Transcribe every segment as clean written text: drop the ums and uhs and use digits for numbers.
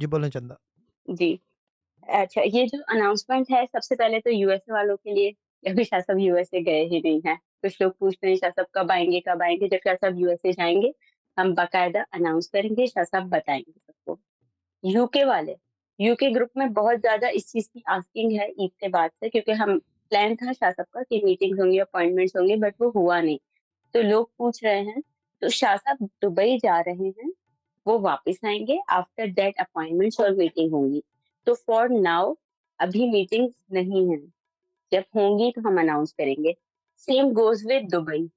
जी बोलें चंदा। जी। अच्छा, ये जो अनाउंसमेंट है सबसे पहले तो यूएसए वालों के लिए, अभी शाह साहब यूएसए गए ही नहीं हैं। कुछ लोग पूछ रहे हैं शाह साहब कब आएँगे कब आएँगे? जब शाह साहब यूएसए जाएँगे, हम बाकायदा अनाउंस करेंगे, शाह साहब बताएँगे सबको। यूके वाले, यूके ग्रुप में बहुत ज़्यादा इस चीज़ की आस्किंग है ईद के बाद से, क्योंकि हम प्लान था शाह साहब का कि मीटिंग्स होंगी, अपॉइंटमेंट्स होंगे, बट वो हुआ नहीं। तो लोग पूछ रहे हैं, तो शाह साहब दुबई जा रहे हैं, वो वापस आएँगे, आफ्टर दैट अपॉइंटमेंट्स और मीटिंग होंगी। तो फॉर नाउ अभी मीटिंग्स नहीं हैं, जब होंगी तो हम अनाउंस करेंगे। Same goes with Dubai.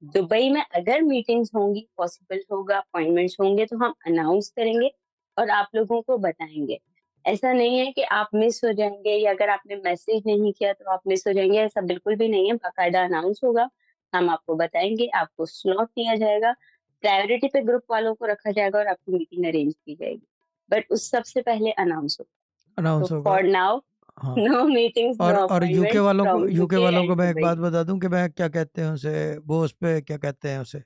Dubai में अगर मीटिंग्स होंगी, पॉसिबल होगा, अपॉइंटमेंट्स होंगे तो हम अनाउंस करेंगे और आप लोगों को बताएँगे। ऐसा नहीं है कि आप मिस हो जाएँगे या अगर आपने मैसेज नहीं किया तो आप मिस हो जाएँगे, ऐसा बिल्कुल भी नहीं है, बाकायदा अनाउंस होगा, हम आपको बताएँगे, आपको स्लॉट दिया जाएगा, प्रायोरिटी पे ग्रुप वालों को रखा जाएगा और आपकी मीटिंग अरेंज की जाएगी। बट उस सबसे पहले अनाउंस होगा। तो अनाउंस होगा। फॉर नाउ हाँ। नो मीटिंग्स, नो और यूके अपॉइंटमेंट्स वालों को फ्रॉम यूके यूके वालों को एंड मैं एक दुबई। बात बता दूं कि मैं क्या कहते हैं उसे, वो उस पे क्या कहते हैं उसे,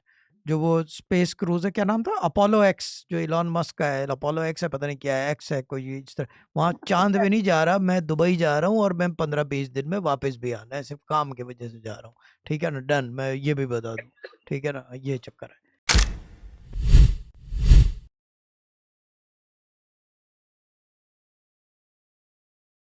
जो वो स्पेस क्रूज है, क्या नाम था, अपोलो एक्स, जो इलॉन मस्क का है, अपोलो एक्स है, पता नहीं क्या है, एक्स है कोई इस तरह। वहाँ चांद पे नहीं जा रहा, मैं दुबई जा रहा हूँ और मैं 15-20 दिन में वापस भी आना है, सिर्फ काम की वजह से जा रहा हूँ। ठीक है ना, डन, मैं ये भी बता दूं। ठीक है ना, ये चक्कर है।